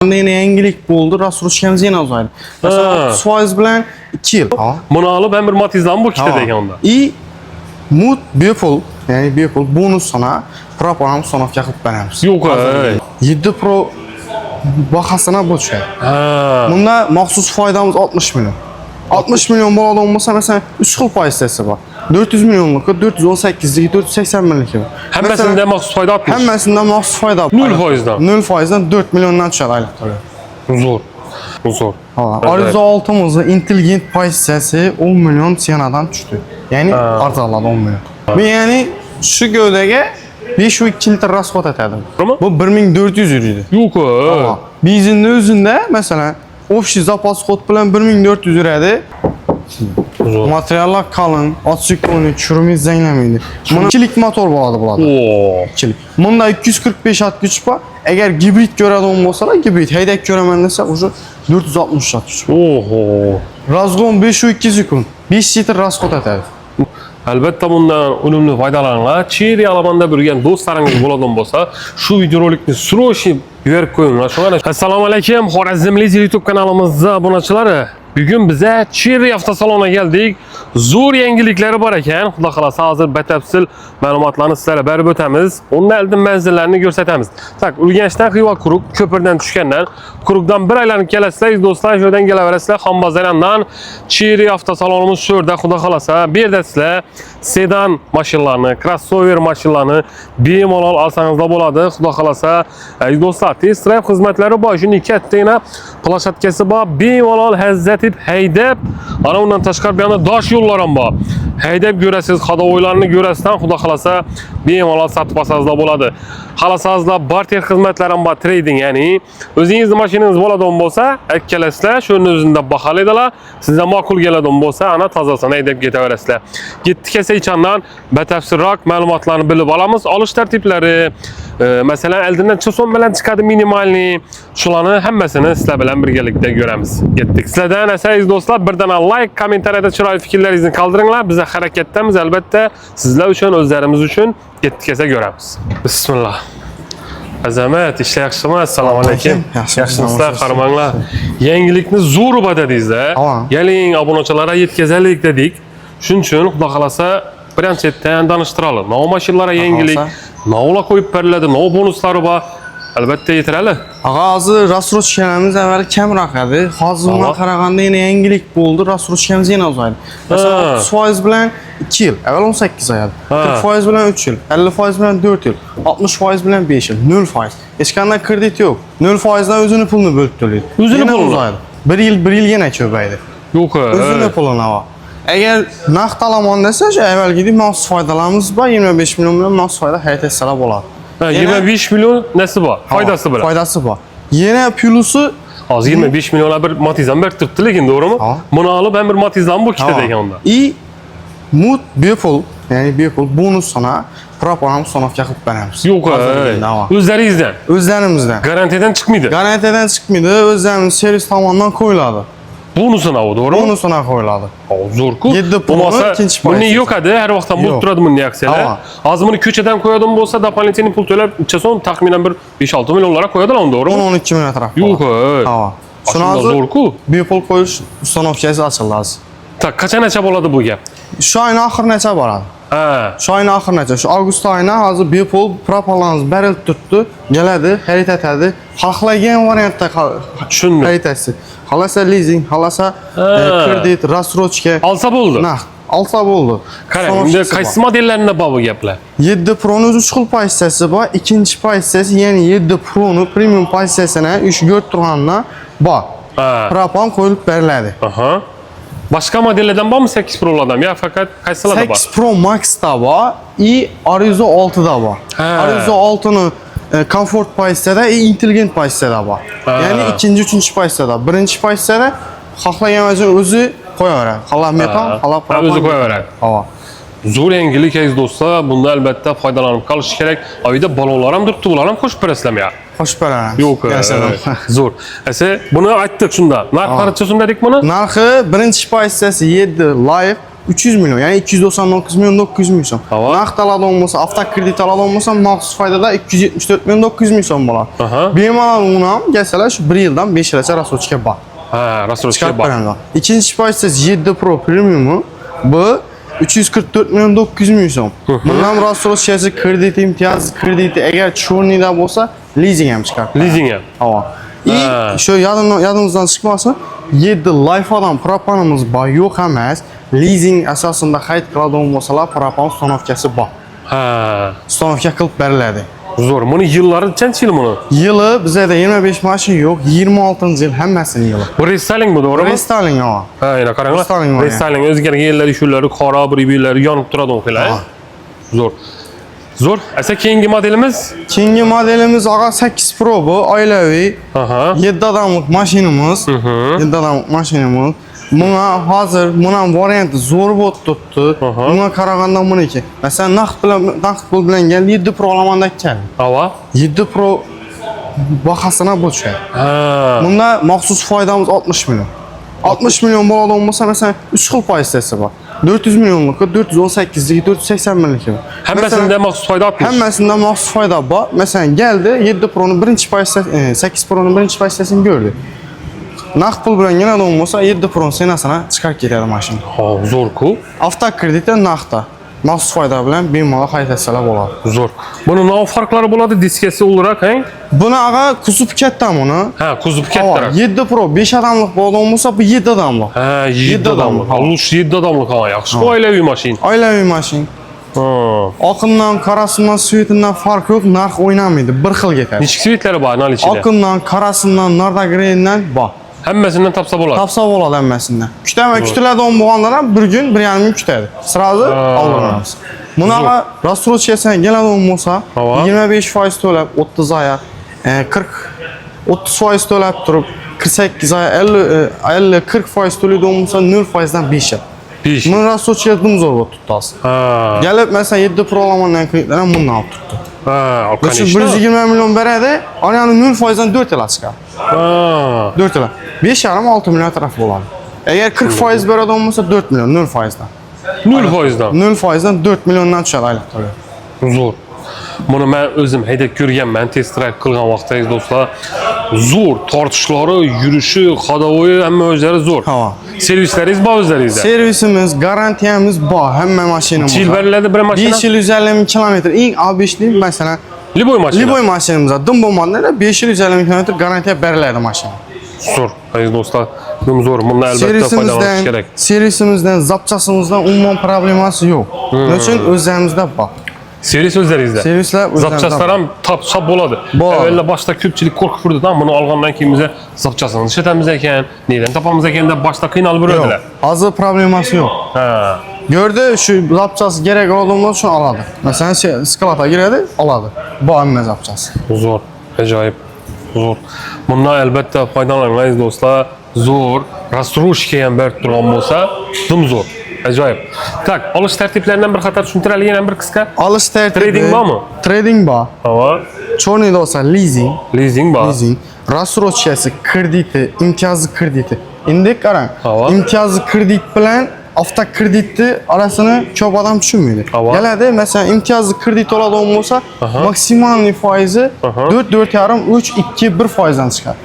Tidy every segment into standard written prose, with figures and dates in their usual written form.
Yine yangilik bo'ldi, rastrojkamiz yana uzaydi. Mesela 30% bilan 2 yil. Buni olib ben bir matizdan bu ikkita degan onda. I mut bepul, ya'ni bepul bonus sana program sonovga qilib beramiz. Yo'q, 7 Pro bahasına bu tushadi. Bunda maxsus foydamiz 60 milyon. 60 milyon bo'ladigan bo'lsa, mesela 3 xil pozitsiyasi bor. 400 milyonlukka, 418'lik, 480 milyonluk var. Hammasida maxsus foyda 60. Hammasida maxsus foyda. 0%dan. 0%dan 4 milyondan tushadi aylıqlar. Zo'r. Zo'r. Ariza 6'mızda intelligent pozitsiyasi 10 milyon siyenadan düştü. Yani arzaladı 10 milyon. Bu yani şu gövdege 5,2 litre rasxod etadi. Bu 1400 yürüydü. Yo'q. Bizinde özünde mesela ofis zapas kod bilan 1400 yürüydü. Materiallar kalın, açık konu, çürümü zenglemeyin. Bunun 2'lik motor bağladı buladı. 2'lik. Bunda 245 at güç var. Eğer gibrit görədən olsa da gibrit, heydək görəmən desə, ucu 460 at güç var. Razgon 5,2 sekund, 5 litre rasxod etadi. Albatta bundan unumli foydalaninglar. Chiri alamanda birgen do'stlaringiz bo'ladigan bo'lsa, shu videorolikni sroshi yuborib qo'yinglar. Assalomu alaykum, Xorazmli YouTube kanalimizda obunachilari. Bugün bize Cherry avtosalona geldik. Zo'r yangiliklari bor ekan. Xudo xolasa hozir batafsil ma'lumotlarni sizlarga berib o'tamiz. Onun oldin manzillarini ko'rsatamiz. Tak, Urganchdan Xiva Quruq, ko'pirdan tushgandan, Quruqdan bir aylanib kelasizlar, do'stlar, shu yerdan kelaverasizlar. Xonbozordan Cherry avtosalonimiz shu yerda, xudo xolasa. Bu yerda sizlar sedan mashinalarni, crossover mashinalarni bemalol olsangizlar bo'ladi. Xudo xolasa, do'stlar, test drive xizmatlari bor. Shuni kattagina plashatkasi bor. Bemalol hazzatib haydab, ana undan tashqari bir yana dosh yo'llar ham bor. Haydab ko'rasiz, xadovoylarni ko'rasizdan, xudo xolasa bemalol sotib olsangizlar bo'ladi. Xohlasangizlar barter xizmatlari ham bor, trading, ya'ni o'zingizni mashinangiz bo'ladigan bo'lsa, akkalasizlar, shuni o'zida baholaydilar. Sizga ma'qul keladigan bo'lsa, ana tozasini haydab ketaverasizlar. Getdik esa ichandan batafsilroq ma'lumotlarni bilib olamiz. Olish tartiblari, masalan, oldindan cho'son bilan chiqadi minimalni, shularni hammasini sizlar bilan birgalikda ko'ramiz. Getdik. Sizlardan aziz do'stlar, birdan like, kommentariyada chiroyli fikrlaringizni qoldiringlar. Biz harakatdamiz, albatta sizlar uchun, o'zlarimiz uchun getdik esa ko'ramiz. Bismillah. Azamat, ishlar yaxshimi? Assalomu alaykum. Yaxshimisizlar, qarmanglar. Yangilikni zo'r badadingizda. Keling, obunachilarga yetkazaylik dedik. Shuning uchun xudo xolasa birinchidan tanishtiramiz. Nov mashinalar yangilik, novlar qo'yib beriladi, nov bonuslari bor. Albatta yetirali. Hozir rastrojkamiz avval kamroq edi. Hozir bunga qaraganda yana yangilik bo'ldi. Rastrojkamiz yana uzaydi. Masalan, 30% bilan 2 yil, avval 18 oy edi. 40% bilan 3 yil, 50% bilan 4 yil, 60% bilan 5 yil, 0%. Hech qanday kredit yo'q. 0% dan o'zini pulini bo'lib to'laydi. O'zini pulini uzaydi. 1 yil yana ko'paydi. Yo'q. O'zini pulini oladi. Agar naqd olaman desa, shu avvalgidek maxsus foydalarimiz bor, 25 million bilan maxsus foyda hayot etsalar bo'ladi. 25 milyon nesi bor? Foydasi bilan. Foydasi bor. Yana plusi hozir 25 milyonga bir matizdan berib turibdi, lekin to'g'rimi? Buni olib ben bir matizdan bu ikkita degan onda. I mut bepul, ya'ni bepul bonus sana program sonovga qilib beramiz. Yo'q, o'zlaringizdan. O'zlarimizdan. Garantiyadan chiqmaydi. Garantiyadan chiqmaydi, o'zlarimiz servis tomonidan qo'yiladi. Bonusuna o, to'g'rimi? Bonusuna qo'yiladi. Zo'rku. 7 pulni ikkinchi foiz. Buni yo'q edi, har vaqtdan bo'lib turadi bunday aksiyalar. Hozir buni ko'chadan qo'yadigan bo'lsa, doполнительный pul to'lab, chason taxminan bir 5-6 millionlarga qo'yadilar, to'g'rimi? 12 million atrofida. Yo'q. Shuni hozir zo'rku. Bepul qo'yish ustanovkasi ochiladi. Tak, qachongacha bo'ladi bu gap? Shu oyning oxirigacha boradi. Shu oyning oxirigacha, shu avgust oyida hozir bepul propolanimiz berilib turibdi, keladi, xarid etadi. Xohlagan variantda xarid etsin. Xolasa leasing, xolasa kredit, rastrojka. Olsa bo'ldi. Naqd. Olsa bo'ldi. Qarang, endi qaysi modellarida bor bu gaplar? 7 Pro'ning 3 xil pozitsiyasi bor. Ikkinchi pozitsiyasi, ya'ni 7 Pro'ning premium pozitsiyasini 3-4 turgandan bor. Propon qo'yilib beriladi. Başka modellerden var mı 8 Pro'lardan ya fakat qaysilarda bor? 8 Pro Max'da bor, Arizo 6'da bor. Arizo 6'ning komfort pozitsiyada, intelligent pozitsiyada bor. Ya'ni ikkinchi, uchinchi pozitsiyada. Birinchi pozitsiyada xohlagan o'zi qo'yaveradi. Xohlab metan, xohlab propon. O'zi qo'yaveradi. Zo'r yangilik aziz do'stlar, bunda albatta foydalanib qolish kerak. Oyda balolar ham turibdi, bular ham qo'shib berasizlarmi ya? Qo'shib beramiz. Yo'q, zo'r. Esa buni aytdik shunda. Narxi qancha so'm dedik buni? Narxi birinchi pozitsiyasi 7 Live, 300 milyon, yani 299 milyon 900 ming so'm. Tamam. Naqd aladigan bo'lsa, avtokredit aladigan bo'lsa, maxsus foydada 274 milyon 900 ming so'm bo'ladi. Aha. Bemalol uni ham kelsalar shu 1 yildan 5 yilgacha rassrochka bor. Ha, rassrochka Chiqarib bor. beraman. Ikkinchi pozitsiya 7 Pro Premium bu 344 milyon 900 ming so'm. Bundan rassrochkasi, kredit imtiyozi, krediti agar chornida bo'lsa, leasing ham chiqarib. Leasing ham. Havo. Ha. Şu yadımızdan çıkmasa 7 Life'dan propanımız bor, yo'q emas. Leasing asosida xarid qiladigan bo'lsalar, propan stanovkasi bor. Ha. Stanovka qilib beriladi. Zo'r. Buni yillari qancha yil buni? Yılı bizda 25 mashina yo'q, 26-yil hammasini yili. Bu restyling bu, to'g'rimi? Restyling havo. Ha, yana qaranglar. Restyling bor. Restyling o'zgargan yerlari, shulari, qora bir yonib turadi o'qinglar. Ha. Zo'r. Zo'r. Asa keyingi modelimiz? Keyingi modelimiz ag'a 8 Pro bu, oilaviy. Aha. 7 odamlik mashinamiz. 7 odamlik mashinamiz. Buna hozir buni varianti zo'r bo'lib turibdi. Bunga qaraganda buniki. Masalan, naqd pul bilan gel 7 Pro olamanda ekan. Ava. 7 Pro bahasına bo'ladi. Ha. Bunda maxsus foydamiz 60 milyon. 60 milyon bo'ladigan bo'lsa, masalan, 3 xil pozitsiyasi bor. 400 milyonluk, 418'lik, 480 millik. Hammasida maxsus foyda 60. Hammasida maxsus foyda bor. Masalan, geldi 7 Pro'nun birinchi pozitsiyasi, 8 Pro'nun birinchi pozitsiyasini ko'rdi. Naqd pul bilan keladigan bo'lsa, 7 Pro'nun senasini chiqarib ketadi mashina. Ha, zo'r-ku. Avtokreditda naqdda. Maxsus foyda bilan bemalol xarid etsalar bo'ladi. Zo'r. Buni nima farqlari bo'ladi diskasi o'larak, ha? Buni ag'a kuzov katta buni. Ha, kuzov kattaroq. 7 Pro 5 odamlik bo'ladigan bo'lsa, bu 7 odamlik. Ha, 7 odamlik. Ulush 7 odamlik ha, yaxshi. Oilaviy mashina. Oilaviy mashina. Ha. Oqimdan, qarasidan, svetidan farq yo'q, narx o'ynamaydi, bir xil ketadi. Nechta svetlari bor ana ichida? Oqimdan, qarasidan, nordagrendan bor. Hammasidan topsa bo'ladi. Topsa bo'ladi hammasidan. Kutiladigan bo'lganlar ham bir kun, 1,5 kun kutadi. Sirazi oldiramiz. Bunaqa rassrochkasiga keladigan bo'lsa, 25% to'lab 30 oy, 30% to'lab turib, 48 oy, 50-40% to'laydigan bo'lsa, 0% dan 5 yil. 5. Buni rassrochkasi dumzo'r bo'lib turibdi. Ha. Gelip mesela 7 Pro olamandan kreditler hem bundan alıp tuttu. Ha, alkan Mesela işte. 120 milyon beredi, yani 0%dan 4 yıla çıkar. Ha. 4 yıla. 5,5-6 milyon tarafı olan. Eğer 40% beredi olmasa 4 milyon, 0%dan. 0%dan. 0%dan 4 milyondan çıkar aylık tabii. Zo'r. Buni men o'zim haydab ko'rganman, test drive qilgan vaqtingiz do'stlar. Zo'r, tortishlari, yurishi, xodovoyi hamma o'zlari zo'r. Ha. Servislaringiz bor o'zlaringizda. Servisimiz, garantiyamiz bor, hamma mashinamız. Yil beriladi bir mashina? 5 yıl 150 kilometre, eng A5'li mesela Liboy mashina. Liboy mashinamizda dim bo'lmaganda 5 yil 150 kilometre garantiya beriladi mashina. Zo'r. Aziz do'stlar, zo'r. Bundan albatta foydalanish kerak. Servisimizden, zapçasımızdan umuman probleması yok. Onun için özlerimizde bak. Servis o'zlaringizda. Servislar o'zlarimizda. Zapchastlar ham top bo'ladi. Bor. Avvalla boshda ko'pchilik qo'rqib turdi-da, buni olgandan keyin biz zapchasini ishlatamiz ekan, neydan topamiz ekan deb boshda qiynalib yuradilar. Hazır probleması yok. Ha. Gördü şu zapçası gerek olduğunda şunu aladı. Mesela skalata giredi, aladı. Bu amme zapçası. Zo'r, ajoyib. Zo'r. Bundan albatta foydalaning do'stlar. Zo'r, rastrushka ham berib turgan bo'lsa, dim zo'r. Ajoyib. Tak, olish tartiblaridan bir qator tushuntiradigan ham bir qisqa. Alış tertibi. Trading bormi? Trading bor. Hava. Chornida olsa leasing. Leasing bor. Leasing. Rassrochkasi, krediti, imtiyozli krediti. Endi qarang, Hava. imtiyozli kredit bilan avtokreditni arasini ko'p odam tushunmaydi. Hava. Keladi, masalan, imtiyozli kredit oladigan bo'lsa, maksimal foizi 4-4,5, 3, 2, 1%dan chiqadi.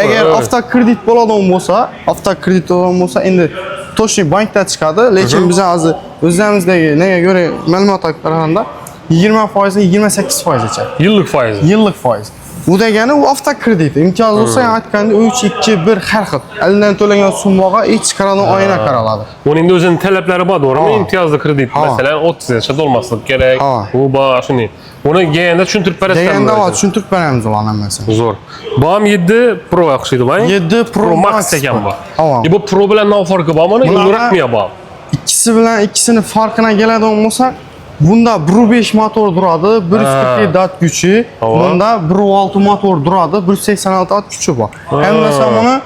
Agar avtokredit bo'ladigan bo'lsa, endi to'shni bankda chiqadi, lekin biz hozir o'zimizdagi nega ko'ra ma'lumotga qaraganda 20%, 28%gacha. Yillik foiz. Yıllık faiz. Bu degani u avtokredit. İmtiyoz olsa aytganda 3, 2, 1 har xil. Eldan to'langan summaga ich chiqaradigan oyna qaraladi. Uning o'zining talablari bor, to'g'rimi? Imtiyozli kredit, Ha. masalan, 30 yoshga to'lmaslik kerak. Ha. U bor shuni. Uni deganda tushuntirib berasizlar. Deganda va tushuntirib beramiz ularni hammasi. Zo'r. Bu ham 7 Pro o'xshaydi, bang? 7 Pro Max Max ekan bu. Ha. Bu Pro bilan nima farqi bor? Mana uzunroq mi bor? İkisi bilan ikkisini farqına keladigan bo'lsak, bunda 1.5 motor duradi, 140 at gücü. Bunda 1.6 motor duradi, 186 at gücü var. Hem mesela bunu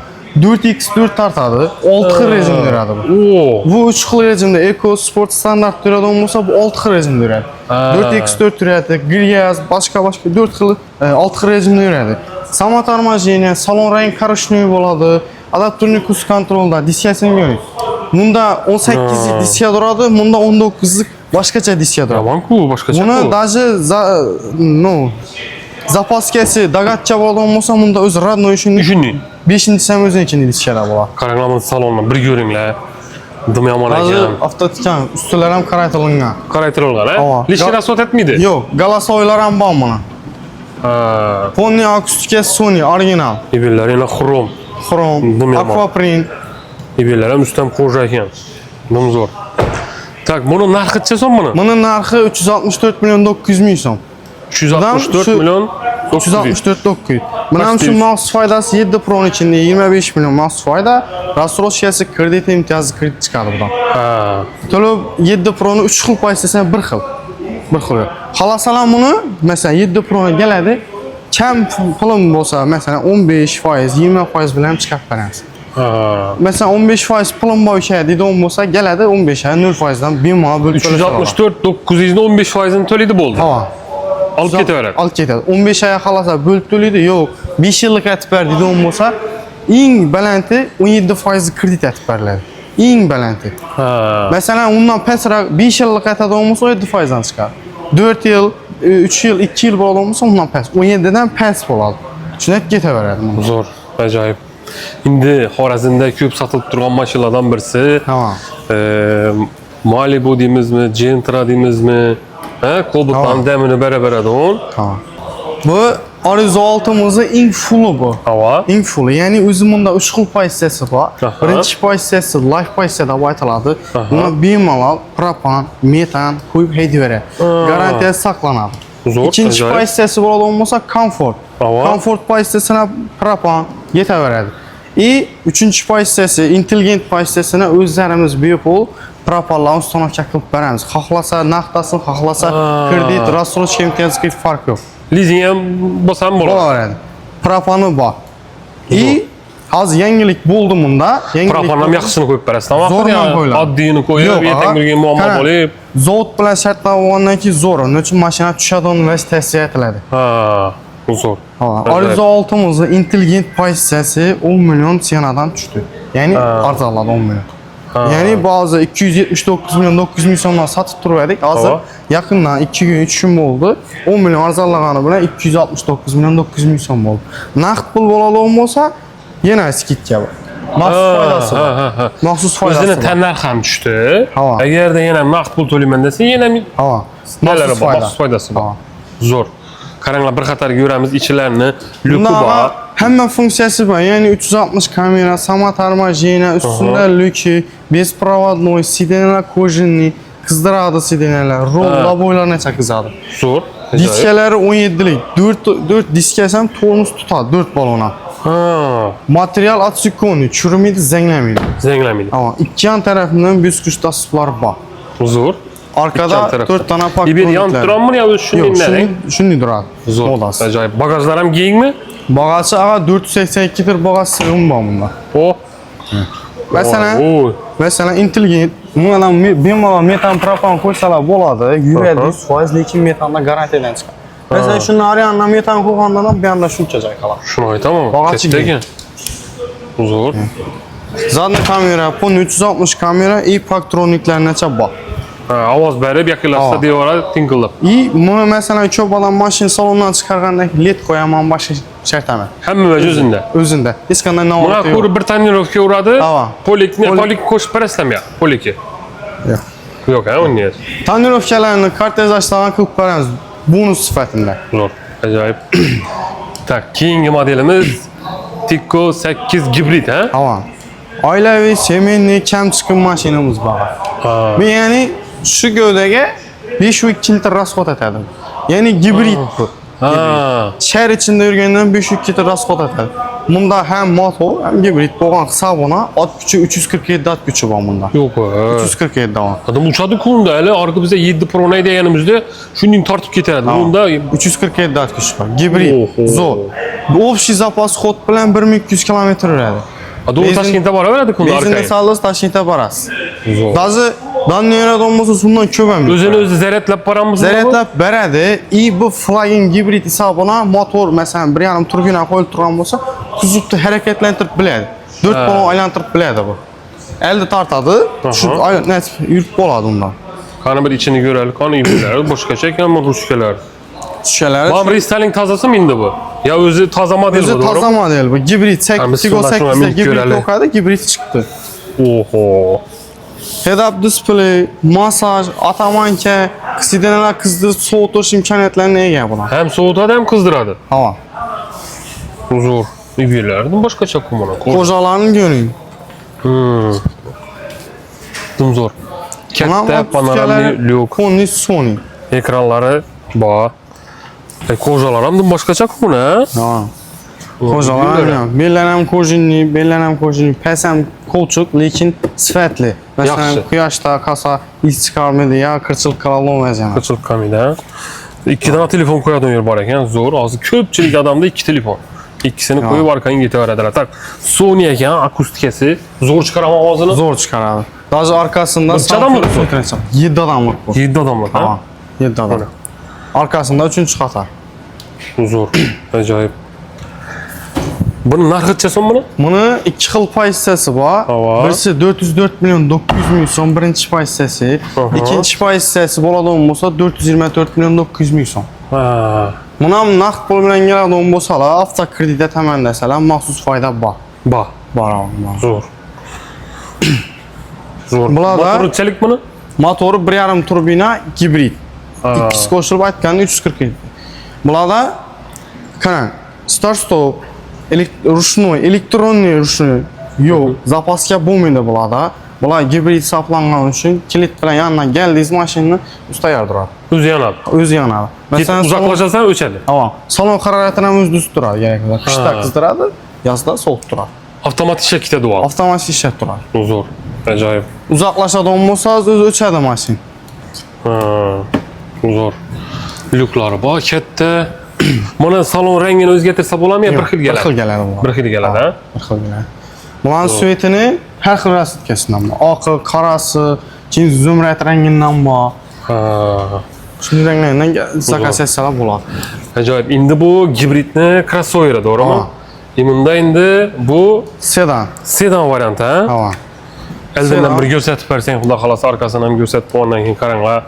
4x4 tartadı, 6 xil rejim veradi bu. Oo. Bu 3 xil rejimde Eco Sport standart turadigan bo'lsa, bu 6 xil rejimde veradi. 4x4 turadi, Griaz, başka 4 xil 6 xil rejimde veradi. Samotormajeniya, salon rang qarashnoy bo'ladi, adaptorniy kus kontrolda, diskasini ko'ring. Bunda 18'lik diska duradi, bunda 19'lik boshqacha diska duradi. Yaman-ku, boshqacha. Buni даже zapaskasi dagatcha bo'lgan bo'lsa, bunda o'zi родной shunday. Shunday. 5-inchi ham o'zinikini diskalar bo'ladi. Qaranglar mana salonni bir ko'ringlar. Dim yomon Hozir ekan. avtotikan ustilar ham qaraytirilgan. Qaraytirilgan, ha? Ava. Lishkar asot etmaydi. Yo'q, galasoylar ham bor mana. Ha. Pony akustika Sony original. Ibellar yana xrom. Xrom, Dim yomon. aquaprint. Ibellar ham ustam qo'ja ekan. Dim zo'r. Tak, buni narxi necha so'm buni? Buni narxi 364 million 900 ming so'm. 364 Şu- million 364 900. Buni ham shu Kaç maxsus foydasi 7 Pro'ning ichida 25 million maxsus foyda. Rassroshkasi kredit imtiyozi kredit chiqadi bundan. Ha. To'lab 7 Pro'ni 3 xil paysasan 1 xil. 1 xil. Xalasalar buni, masalan 7 Pro'ni keladi. Kam pulim bo'lsa, masalan 15%, 20% bilan chiqarib beramiz. Ha. Masalan 15% pulim bor ekan deydigan bo'lsa, keladi 15 0% dan bemalol bo'lib to'lash. 364 900 ni 15% to'laydi bo'ldi. Ha. Olib ketaveradi. Olib ketadi. 15 aya xalasa bo'lib to'laydi. Yo'q, 5 yillik aytib ber deydigan bo'lsa, eng balanti 17% kredit aytib beriladi. Eng balanti. Ha. Masalan, undan pastroq 5 yillik aytadigan bo'lsa 17% dan chiqadi. 4 yil, 3 yil, 2 yil bo'lgan bo'lsa undan past. 17 dan past bo'ladi. Shunday ketaveradi. Zo'r, ajoyib. Endi Xorazmda ko'p sotilib turgan mashinalardan birisi, Tamam. Malibu deymizmi, Gentra deymizmi? Ha, Cobalt damini barabarada o'n. Tamam. Bu Arizo 6'mızın eng fulli bu. Hava. Eng fulli. Ya'ni o'zi bunda 3 xil pozitsiyasi bor. Aha. Birinchi pozitsiyasi life pozitsiyasi deb aytiladi. Aha. Buni bemalol propan, metan qo'yib haydaveradi. Garantiyasi saqlanadi. Zo'r, Ikkinchi ajoyib. pozitsiyasi bo'ladigan bo'lsa comfort. Hava. Comfort pozitsiyasini propan yetaveradi. Uchinchi pozitsiyasi intelligent pozitsiyasini o'zlarimiz bepul propanlar uстановка qilib beramiz. Xohlasa naqdasin, xohlasa kredit, рассрочка imtiyozi farq yo'q. Lizing ham bo'lsa ham bo'ladi. Bo'laveradi. Propani bor. Hozir yangilik bo'ldi bunda. Propan ham yaxshisini qo'yib berasiz. Zo'rman qo'yiladi. Oddiyini qo'yib, Yo'q, ertaga bir muammo qara, bo'lib. Zavod bilan shartlangandan keyin zo'r. Uning uchun mashina tushadigan vositasiga aytiladi. Ha, bu zo'r. Arizo 6'mızın intelligent pozitsiyasi 10 milyon senadan tushdi. Ya'ni arzonladi 10 milyon. Ya'ni bazı 279 milyon 900 ming so'mdan sotib turardik. Hozir yaqindan 2 kun 3 kun bo'ldi. 10 milyon arzonlagani bilan 269 milyon 900 ming so'm bo'ldi. Naqd pul bo'ladigan bo'lsa, yana skidka bor. Maxsus foydasi bor. Maxsus foydasi O'zini bor. tannarxi ham tushdi. Ha. Agarda yana naqd pul to'layman desa, yana Ha. nalari bor, maxsus foydasi bor. Zo'r. Qaranglar, bir qator ko'ramiz ichilarini, lyuki bor. Hamma funksiyasi bor. Ya'ni 360 kamera, samotarmojeniya, ustida lyuki, bespроводной, sideniyalar kojinli, qizdiradi sideniyalar, rol laboylarni chaqizadi. Zo'r. Diskalari 17lik. 4 diskasi ham tormoz tutadi, 4 balona. Ha, Material atsikonni, churmaydi, zanglamaydi. zanglamaydi. Ama ikki yon tarafidan bosqich dasturlari bor. Zo'r. Arkada 4 tane pak. Bir yan turamı ya shunday shunday turadi. Zo'r. Modasi. Ajoyib. Bagajlar ham kengmi? Bag'asi 482 tir bag'az sig'imi bor bunda. O. Masalan, intelligent, bundan bemalol metan propan qo'ysalar bo'ladi, yuradi 100%, lekin metanda garantiyadan chiqadi. Masalan, shuni ariyandan metan qo'ygandan ham bu yerda shuncha joy qoladi. Shuni aytaman. Bag'achi Katta ekan. Zo'r. Zadniy kamera, pon 360 kamera, и paktroniklargacha bor. Ha, ovoz berib yaqinlashsa devoradi tingillab. Buni masalan ko'p odam mashina salonidan chiqarganda led qo'yaman, boshqa shart emas. Hamma o'zida. O'zida. Hech qanday Buna novator yo'q. ko'rib bir tonirovka uradi. Ha. Polik qo'shib berasizmi ya? Poliki. Yo'q. Yo'q, ha, uni. Tonirovkalarni kartejlashdan qilib beramiz bonus sifatida. Zo'r. Ajoyib. Tak, keyingi modelimiz Tikko 8 gibrid, ha? Ha. Oilaviy, semenli, kam chiqim mashinamiz bor. Bu ya'ni shu gövdəyə 5,2 litr rasxod etadi. Yəni gibrid bu. Ha. Şəhər içində yürgəndən 5,2 litr rasxod etadi. Bunda həm motor, həm gibrid bolğan hesabına at gücü 347 at gücü var bunda. Yo'q. 347 var. Adam uçadı kunda hele arka bize 7 Pro neydi yanımızda şunun tartıp getirdi. Bunda 347 at gücü var. Gibrid. Oho. Zo'r. Общий запас ход bilan 1200 kilometr yuradi. Doğu Toshkent'e var verdik kunda arkaya. Benzinni salırız Toshkentga borasiz. Zo'r. Dazi dannerat olmasa bundan ko'p ham. Özünü özü zeretlep paramız mı? Zaryadlab beradi. Bu plug-in gibrid hisobına motor masalan 1,5 turbina qo'yilib turgan bo'lsa, kuzovni harakatlantirib biladi. 4 balon aylantirib biladi bu. elde tartadı. Şu ay net yürüp boladı ondan. Kanı bir içini görelim. Kanı ibiler. Boşka çeken mi ruşkeler? Şişeler. Bam restyling tazası mı indi bu? Ya özü taza model bu, Özü doğru taza mu? model bu. Gibrit Tamam, biz Tigo şundan 8'de bir gibrit görelim. okaydı. Gibrit çıktı. Oho. Head-up display, masaj, atamanke, kısideneler kızdırıp soğutuş imkaniyetleri neye gel buna? Hem soğutadı hem kızdırады. Hava. Zor. İbilerden başka çakım ona. Kocalarını görün. Dım zor. Kette panoramli lük. Koni Sony. Ekranları bağ. Kocalar hem başka çakım ne? Ha. Kocalar bellenem kojinli, bellenem kojinli, pesem kolçuk, lekin sifatli. Mesela Yaxşı. kıyaşta kasa iz çıkarmadı ya, kırçıl kralı olmayacak. Kaçılık kamida. İki tane telefon koyadın yer var eken zor. Azı köpçilik adamda iki telefon. İkisini koyup arkayı getirdiler. Tak. Sony eken akustikesi zor çıkaramam ağzını. Zor çıkar abi. Daha arkasında Kaç adamlık bu? 7 adamlık bu. 7 adamlık ha. Ha. 7 adam. Arkasında 3. katar. Zor. Acayip. Bunun narxı son bunu? Bunu 2 xil pay hissəsi var. Hava. Birisi 404 milyon 900 min son birinci pay hissəsi. İkinci pay hissəsi bolada olmasa 424 milyon 900 min son. Ha. Buna naqd pul bilan gələn olmasalar, avtokreditə təmənnəsələr maxsus fayda var. Ba. Var amma. Zor. Zor. Bunlarda- Motoru çelik bunu? Motoru 1,5 turbina gibrit. İkisi qoşulub aytganda 340. Bunlarda kana start stop ruşnoy, elektronniy ruşnoy yo'q, zapaska bo'lmaydi bularda. Bular gibrit hisoblangan uchun kilit bilan yonidan keldingiz mashinani usta yorduradi. O'zi yanadi. O'zi yonadi. Masalan, uzoqlashasan o'chadi. Tamam. Salon haroratini ham o'zida tutib turadi kerak bo'lsa. Qishda qizdiradi, yozda sovutib turadi. Avtomatik ishga ketadi u. Avtomatik ishlab turadi. Zor. Acayip. Uzoqlashadigan bo'lsa o'zi o'chadi mashin. Ha. Zor. Lyuklari bor, katta. Mana salon rangini o'zgartirsa bo'ladimi yo bir xil Bir keladi? xil keladi bu. Bir xil keladi, ha? Bir xil keladi. Bularning svetini har xil rastkasidan bor. Oqi, qorasi, keyin zumrad rangidan bor. Ha. Shunday ranglardan zakaz etsalar bo'ladi. Acayip. Endi bu gibridni crossoveri, to'g'rimi? Bunda endi bu Sedan. sedan varianti, ha? Tamam. Elden bir ko'rsatib bersang, xudo xolasa arkasini ham ko'rsatib ondan keyin qaranglar.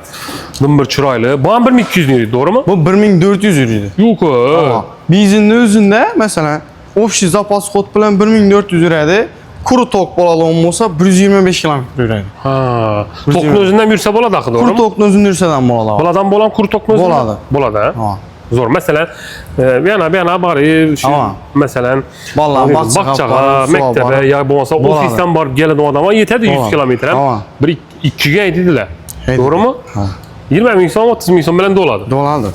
Dim bir chiroyli. Bu ham 1200 yuradi, to'g'rimi? Bu 1400 yuradi. Yo'q. Benzinni o'zida, masalan, общий запас ход bilan 1400 yuradi. Kuru tok bo'ladigan bo'lsa 125 km yuradi. Ha. Tokni o'zidan yursa bo'ladi, axir, Kuru to'g'rimi? tokni o'zini yursadan bo'ladi. Boladan bo'lan kuru tokni o'zidan Bo'ladi. Bo'ladi, ha? Ha. Zo'r. Masalan, yana bor, shu Tamam. masalan, Bolalar baqchaga, maktabga yo bo'lmasa ofisdan borib keladigan odamga yetadi 100 kilometr ham. Tamam. Bir 2 ga aytadilar. Aytadi. To'g'rimi? Ha. 20 ming so'm, 30 ming so'm bilan bo'ladi. Bo'ladi.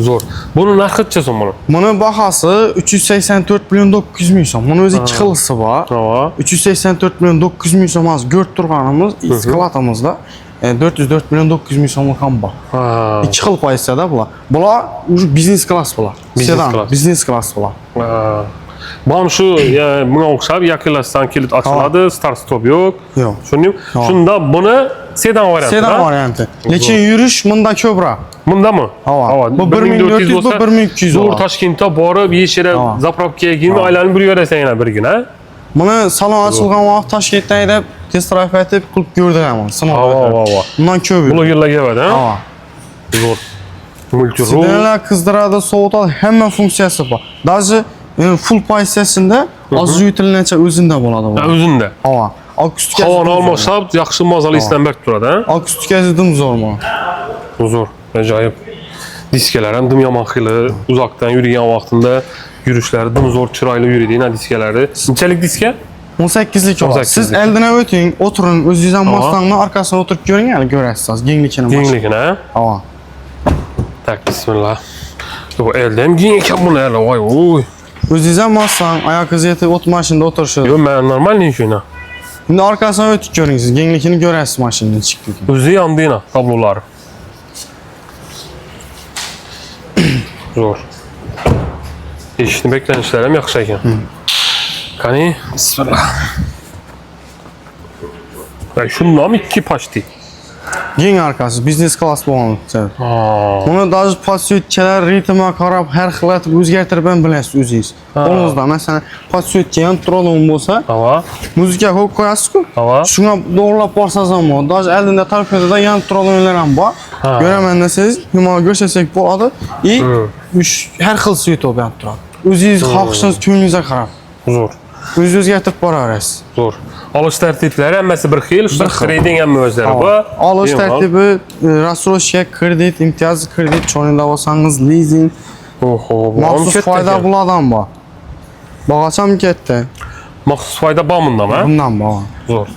Zo'r. Buni narxi necha so'm buni? Buni bahası 384 milyon 900 ming so'm. Buni o'zi ikki xilisi bor. Ha. 384 milyon 900 ming so'm az ko'rib turganimiz eskalatımızda 404 milyon 900 ming so'm ham bor. Ha. İki xil pozitsiyada bular. Bular biznes klass bular. Biznes Sedan, klass. biznes klass bular. Ha. Bam shu bunga o'xshab yaqinlashsan kilit ochiladi, start stop yo'q. Yo'q. Tushuning? Shunda buni sedan varianti. Sedan varianti. Lekin yurish bunda ko'proq. Bundami? Ha. Bu 1400, bu 1200 Zo'r bo'ladi. Toshkentda borib, yeshira Ha. zapravkaga kelmay aylanib bir yurasan yana birgina. Buni salon ochilgan vaqt Toshkentda haydab test drive etib qilib ko'rdilarman. Sinov. Va. Bundan ko'p. Blogerlarga yevadi, ha? Ha. Zo'r. Multiroll. Sideneler kızdırады, soğutadi, hamma funksiyasi bor. Даже full pozitsiyasida oz yutilgancha o'zida bo'ladi bu. Ha, o'zinde. Hava. Akustikasi. Havoni almashab, yaxshi mazali isdan berib turadi, ha? Akustikasi dim zo'r bu. Zo'r. Ajoyib. Diskalar ham dim yomon xili, uzoqdan yurgan vaqtida yurishlari dim zo'r, chiroyli yuradi, na diskalari. Qanchalik diska? 18lik bor. 18lik. Siz eldan o'ting, o'tiring, o'zingiz ham Mustang'ni arkasida o'tirib ko'ring, hali ko'rasiz, kenglikini. Kengligini, ha? Hava. Tak, bismillah. Bu elde hem keng ekan buni hali, voy, oy. O'zingiz ham Mustang, oyoqingiz yetib o't mashinada o'tirishni. Yo, men normal ne shuna. Endi arkasidan o'tib ko'ring, siz kenglikini ko'rasiz mashinaning chiqdi. O'zi yandina tablolari. Zo'r. Eshitni beklanishlari ham yaxshi ekan. Qani, bismillah. Ay, shundan 2 pashti. Keng arkasi, biznes klass bo'lgan. Ha. Buni даже podsyotkalar ritmiga qarab har xil etib o'zgartirib ham bilasiz o'zingiz. Qo'lingizda masalan podsyotga ham turadigan bo'lsa, Hava. muzika qo'yib qo'yasiz-ku. Hava. Shunga to'g'rilab borsangiz ham bo'ladi. Даже oldinda torpedada yanib turadiganlar ham bor. Ko'raman desangiz, nima ko'rsasak bo'ladi. Har xil svet olib yanib turadi. O'zingiz xohishingiz, ko'nglingizga qarab. Zo'r. O'zingiz o'zgartirib boraverasiz. Zo'r. Olish tartiblari hammasi bir xil, shu trading ham o'zlari bor. Olish tartibi rassroshka, kredit, imtiyozli kredit, cho'ningda olsangiz leasing, Oho, maxsus foyda bulardan bor. Bag'acham ketdi. Maxsus foyda bor bundami? Bundan bor. Zo'r.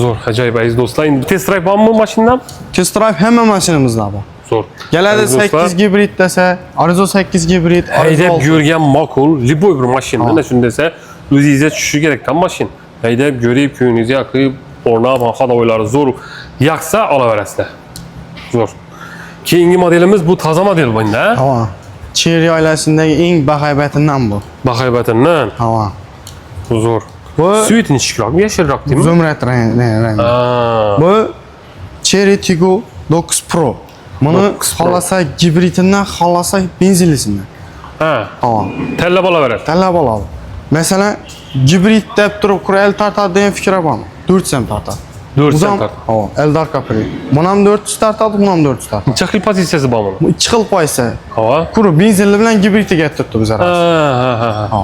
Zo'r, ajoyib aziz do'stlar. Endi test drive bormi mashinam? Test drive hamma mashinamizda bor. Zo'r. Keladi 8 gibrid desa, Arzo 8 gibrid, Haydab yurgan ma'qul, liboy bir mashina. Mana shuni desa, o'zingizga tushishi kerakdan mashin. Haydab ko'rib, ko'nglingizni yoqib, o'rnab, xadovoylari zo'r yoqsa olaverasizlar. Zo'r. Keyingi modelimiz bu toza model bunda. Ha. Cherry oilasidagi eng bahaybatindan bu. Bahaybatindan. Ha. Zo'r. Bu Suyetini chiqroq, yashilroq deymi? zumrad rang. Ha. Bu Cherry Tiggo 9 Pro. Buni 9 Pro. xolasa gibrididan, xolasa benzinlisidan. Ha. Ha. Tanlab olaveradi. Tanlab oladi. Masalan, gibrid deb turib qurayl tortadi degan fikr bormi? 400 ham tortadi. 400 ham tortadi. Ha, Eldar Capri. Buni ham 400 tortadi, buni ham 400 tortadi. Necha xil pozitsiyasi bor buni? Bu ikki xil poysa. Hava. Qurib benzinli bilan gibridga turibdi bizlar. Ha. Ha.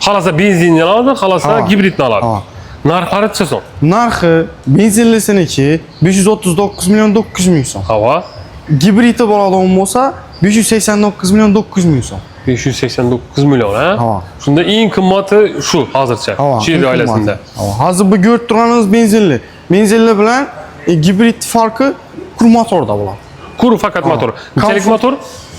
Xalasa benzinni oladi, xalasa Ha. gibridni oladi. Ha. Narxlari necha so'm? Narxi benzinlisiniki 539 million 900 ming so'm. Hava. Gibridi bo'ladigan bo'lsa 589 million 900 ming so'm. 589 million ha? Ha. Shunda eng qimmati shu hozircha. Cherry oilasida. Hozir bu ko'rib turganingiz benzinli. Benzinli bilan gibrid farqi kur motorda bo'ladi. Kur faqat motor. Nechalik motor?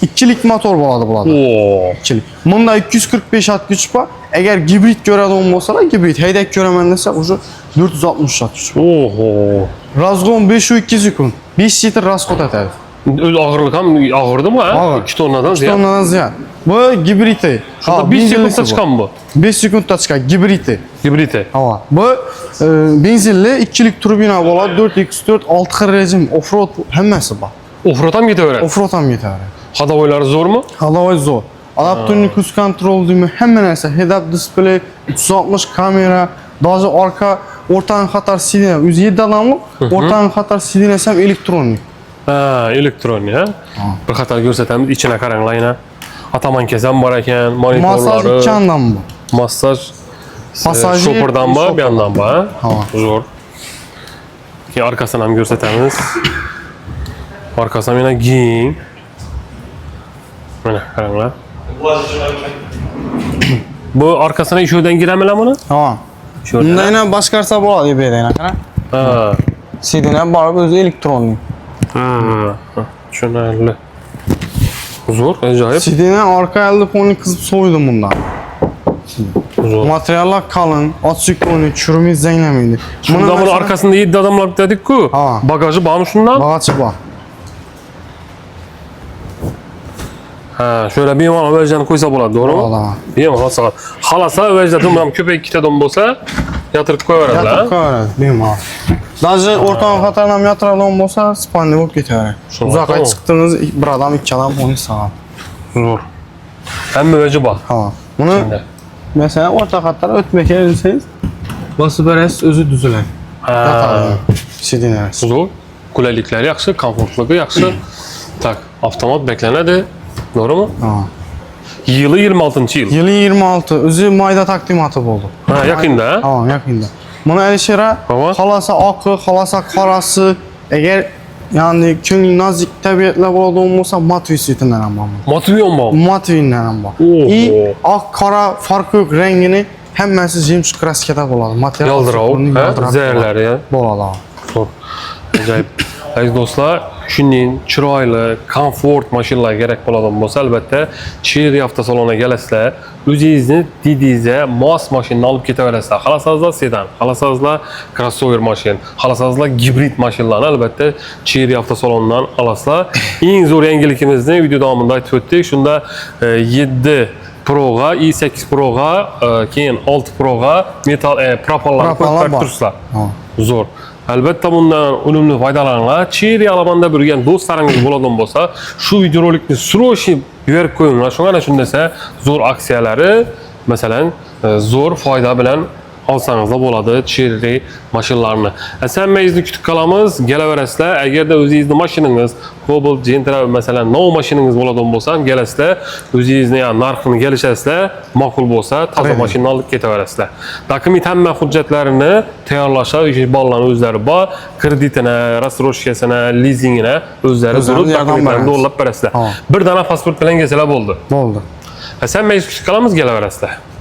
Ikkilik motor bo'ladi bularda. Oo. Ikkilik. Bunda 245 at kuch bor. Agar gibrid ko'radigan bo'lsalar, gibrid haydab ko'raman desa, o'sha 460 at kuch. Oho. Razgon 5-2 sekund. 5 litr rasxod etadi. O'z og'irlik ham og'irdimi ha? Og'ir. 2 tonnadan ziyod. Tonnadan ziyod. Bu gibridi. Shunda 5 sekundda chiqqan bu. 5 sekundda chiqqan gibridi. Gibridi. Ha. Bu benzinli ikkilik turbina bo'ladi, 4x4 6 xil rejim, offroad hammasi bor. Offroad ham ketaveradi. Offroad ham yetadi. Hadovoylari zo'rmi? Haloy zo'r. Adaptorni cruise control deymi, hamma narsa, head-up display, 360 kamera, даже orqa o'rtaning xatar sidina, o'zi 7 odamlik, o'rtaning xatar sidinasi ham elektronik. Ha, elektronik ha. Bir xatar ko'rsatamiz, ichini qaranglayna. Ataman kesam bor ekan, Massaj monitorlari. ikkandan bu. Massaj Passajir, shoperdan bor, bu yoqdan bor. Ha. Zo'r. Keyin orqasini ham ko'rsatamiz. Orqasi ham yana keng. Mana qaranglar. Bu orqasini ishuvdan giramilar buni? Ha. Ishuvdan. Bunda yana boshqarsa bo'ladi, ebeyda qara. Ha. Sidina borib o'zi elektronik. Ha. Tushunarli. Zo'r, ajoyib. Sidina orqa telefonni qizib so'ydi bundan. Zo'r. Materiallar qalin, otsikloni, tushirmaysiz zanglamaydi. Bunda buni orqasida 7 odamlar dedik-ku. Ha. Bagaji bormi shundan? Bag'achi bor. Ha, şöyle bir yaman övercanı koysa bo'ladi, to'g'rimi? Bo'ladi. Bemalol soat. Xalasa överjada ham ko'payib ketadigan bo'lsa, yatırib qo'yaveradilar. Yatib qo'yaveradi, bemalol. Даже o'rtagan xatarni ham yatıradigan bo'lsa, spanli bo'lib ketaveradi. Uzoqqa chiqdingiz, bir odam, ikki odam o'yin soat. Zo'r. Hamma o'ji bor. Ha. Buni masalan o'rta xatar o'tmay kelsangiz, bosib berasiz, o'zi tuziladi. Ha. Sidinasi. Zo'r. Qulayliklari yaxshi, komfortligi yaxshi. Tak, avtomat beklanadi. To'g'rimi? Ha. Yili 26-yil. Yili 26, o'zi mayda taqdimoti bo'ldi. Ha, yaqinda. Ha, yaqinda. Buni Alishira xolasa oqi, xolasa qorasi, agar ya'ni ko'ngli nozik tabiatlar bo'ladigan bo'lsa, Matvi svetidan ham bor. Motiviyon bor. Matvidan ham bor. Oho. Oq, qora farqi yo'q, rangini hammasi jemsh kraskada bo'ladi. Material Yaldirov, ha, zerlari ya. bo'ladi. Zo'r. Ajoyib. Aziz do'stlar, shunday chiroyli, komfort mashinalar kerak bo'ladigan bo'lsa, albatta Cherry avtosaloniga kelasizlar. O'zingizni didingizga mos mashinani olib ketaverasizlar. Xohlasangizlar sedan, xohlasangizlar crossover mashin, xohlasangizlar gibrid mashinalarni albatta Cherry avtosalonidan olasizlar. Eng zo'r yangilikimizni video davomida aytib o'tdik. Shunda 7 Pro'ga, i8 Pro'ga, keyin 6 Pro'ga metal propollar qo'yib tursizlar. Zo'r. Albatta bundan unumli foydalaninglar. Chiri alamanda birgen do'stlaringiz bo'ladigan bo'lsa, shu videorolikni sro'shi yuborib qo'yinglar. Shunga shundasa zo'r aksiyalari, masalan, zo'r foyda bilan olsanızda bo'ladi Chiri mashinalarini. Hammamizni kutib qolamiz. Kelaverasizlar. Agarda o'zingizning mashinangiz Cobalt, Gentra masalan nov mashinangiz bo'ladigan bo'lsa, ham kelasizlar. O'zingizni narxini kelishasizlar, ma'qul bo'lsa, toza mashinani olib ketaverasizlar. Dokument hamma hujjatlarini tayyorlashlar, o'sha bolalarning o'zlari bor, kreditini, rassroshkasini, lizingini o'zlari dokumentlarni yo'llab berasizlar. Bir dona pasport bilan kelsalar bo'ldi. Bo'ldi. Hammangiz kutib qolamiz, kelaverasizlar.